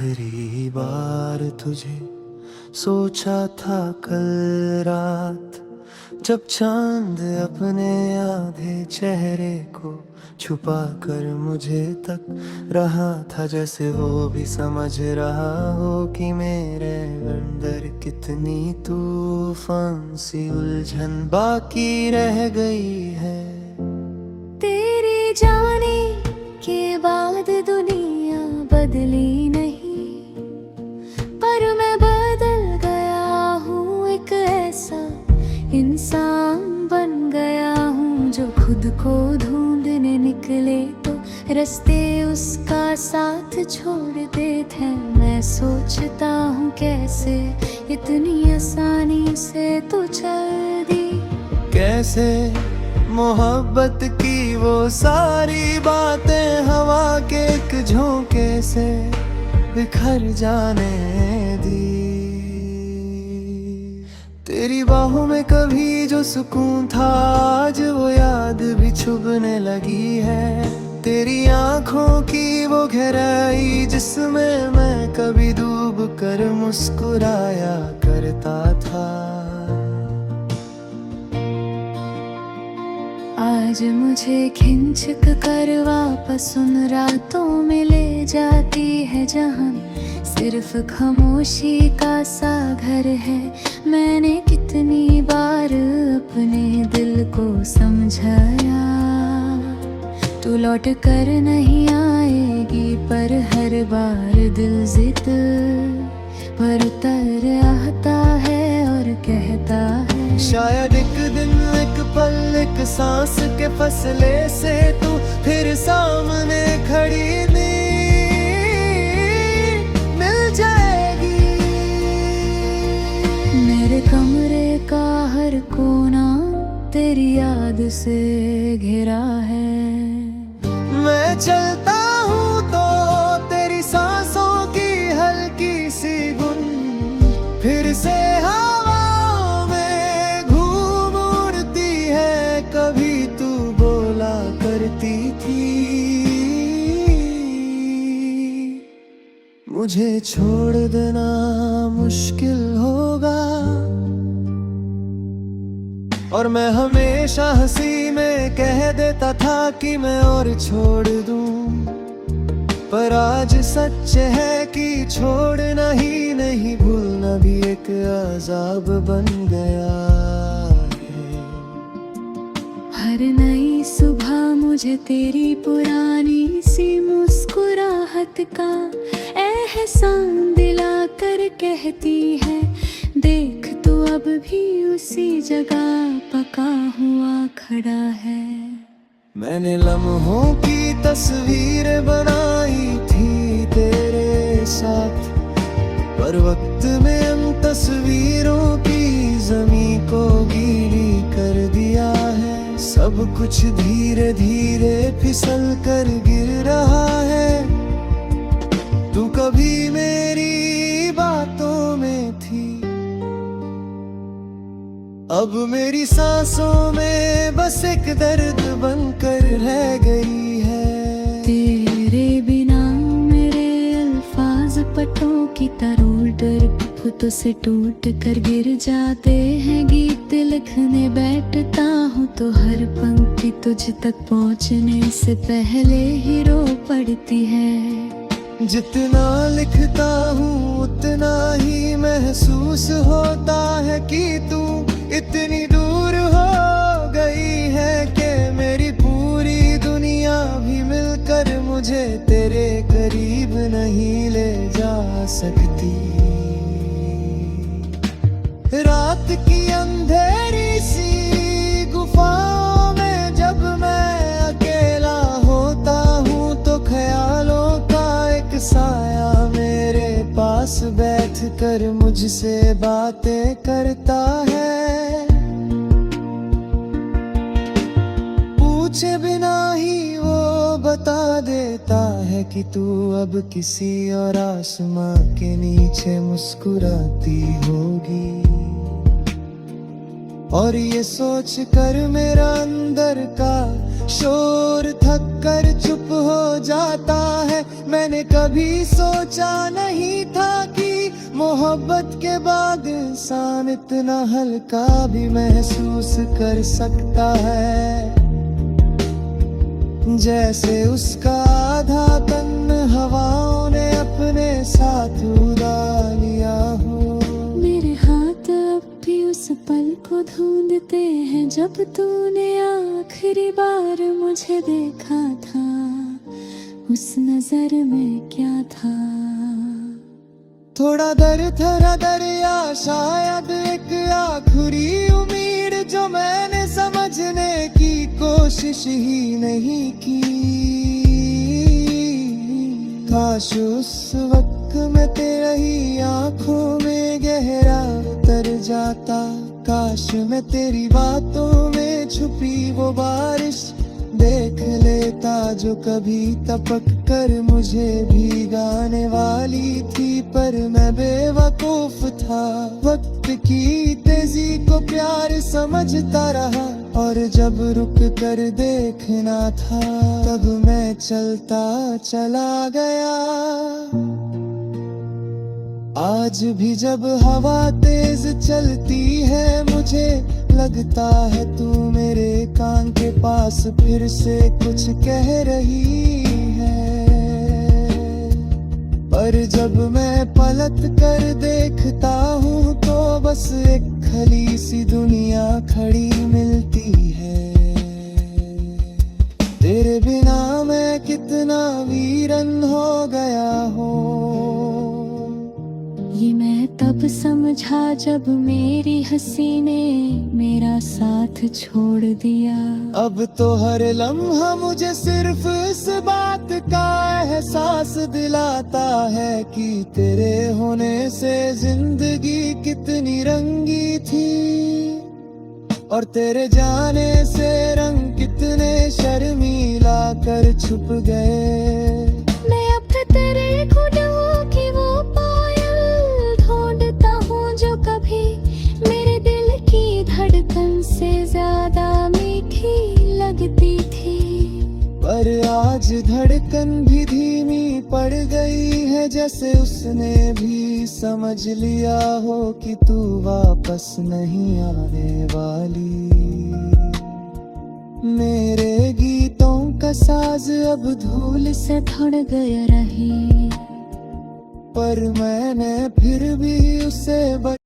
आखिरी बार तुझे सोचा था कल रात, जब चांद अपने आधे चेहरे को छुपा कर मुझे तक रहा था। जैसे वो भी समझ रहा हो कि मेरे अंदर कितनी तूफान सी उलझन बाकी रह गई है। तेरे जाने के बाद दुनिया बदली नहीं, पर मैं बदल गया हूँ। एक ऐसा इंसान बन गया हूँ जो खुद को ढूंढने निकले तो रास्ते उसका साथ छोड़ देते हैं। मैं सोचता हूँ कैसे इतनी आसानी से तू चल दी, कैसे मोहब्बत की वो सारी बातें हवा के एक झोंके से बिखर जाने दी। तेरी बाहों में कभी जो सुकून था आज वो याद भी छुपने लगी है। तेरी आंखों की वो गहराई जिसमें मैं कभी डूब कर मुस्कुराया करता था, आज मुझे खिंच कर वापस उन रातों में ले जाती है जहां सिर्फ खामोशी का सा घर है। मैंने कितनी बार अपने दिल को समझाया तू लौट कर नहीं आएगी, पर हर बार दिल जिद पर उतर आता है और कहता है शायद एक दिन एक पल एक सांस के फसले से तू फिर सामने खड़ी मिल जाएगी। मेरे कमरे का हर कोना तेरी याद से घिरा है। मैं चलता हूँ तो तेरी सांसों की हल्की सी गुन फिर से हवाओं में घूम उड़ती है। कभी तू बोला करती थी मुझे छोड़ देना मुश्किल होगा, और मैं हमेशा हंसी में कह देता था कि मैं और छोड़ दूं। पर आज सच है कि छोड़ना ही नहीं भूलना भी एक अजाब बन गया है। हर नई सुबह मुझे तेरी पुरानी सी मुस्कुराहट का एहसान दिला कर कहती है देख तू अब भी उसी जगह पका हुआ खड़ा है। मैंने लम्हों की तस्वीर बनाई थी तेरे साथ, पर वक्त में उन तस्वीरों की ज़मीं को गीली कर दिया है। सब कुछ धीरे धीरे फिसल कर गिर रहा है। तू कभी मेरी बातों में थी, अब मेरी सांसों में बस एक दर्द बनकर रह गई है। तेरे बिना मेरे अल्फाज पटों की तरह डर से टूट कर गिर जाते हैं। गीत लिखने बैठता हूँ तो हर पंक्ति तुझ तक पहुँचने से पहले ही रो पड़ती है। जितना लिखता हूँ उतना ही महसूस होता है कि तू इतनी दूर हो गई है कि मेरी पूरी दुनिया भी मिलकर मुझे तेरे करीब नहीं ले जा सकती। रात की अंधेरी सी गुफाओं में जब मैं अकेला होता हूँ तो ख्यालों का एक साया मेरे पास बैठ कर मुझसे बातें करता है। पूछे बिना ही वो बता देता है कि तू अब किसी और आसमां के नीचे मुस्कुराती होगी। और ये सोच कर मेरा अंदर का शोर थक कर चुप हो जाता है। मैंने कभी सोचा नहीं था कि मोहब्बत के बाद इंसान इतना हल्का भी महसूस कर सकता है। जैसे उसका आधा तन हवाओं ने अपने साथ उड़ा लिया हो। मेरे हाथ अब भी उस पल को ढूंढते हैं जब तूने आखिरी बार मुझे देखा था। उस नजर में क्या था? थोड़ा दर थरा दरिया, शायद एक आखिरी उम्मीद जो मैंने समझने की कोशिश ही नहीं की। काश उस वक्त मैं तेरी आंखों में गहरा उतर जाता। काश मैं तेरी बातों में छुपी वो बारिश देख लेता जो कभी टपक कर मुझे भीगाने वाली थी। पर मैं बेवकूफ था, वक्त की तेजी को प्यार समझता रहा। और जब रुक कर देखना था तब मैं चलता चला गया। आज भी जब हवा तेज चलती है मुझे लगता है तू मेरे कान के पास फिर से कुछ कह रही है। पर जब मैं पलट कर देखता हूँ तो बस एक खली सी दुनिया खड़ी मिलती है। तेरे बिना मैं कितना वीरन हो गया हूँ। ये मैं तब समझा जब मेरी हंसी ने मेरा साथ छोड़ दिया। अब तो हर लम्हा मुझे सिर्फ इस बात का एहसास दिलाता है कि तेरे होने से जिंदगी कितनी रंगी थी। और तेरे जाने से रंग कितने शर्मीला कर छुप गए। मैं अब तेरे खुशबू की वो पायल ढूंढता हूँ जो कभी मेरे दिल की धड़कन से ज्यादा मीठी लगती थी। पर आज धड़कन भी धीमी पड़ गई है जैसे उसने भी समझ लिया हो कि तू वापस नहीं आने वाली। मेरे गीतों का साज अब धूल से थोड़ गया रही। पर मैंने फिर भी उसे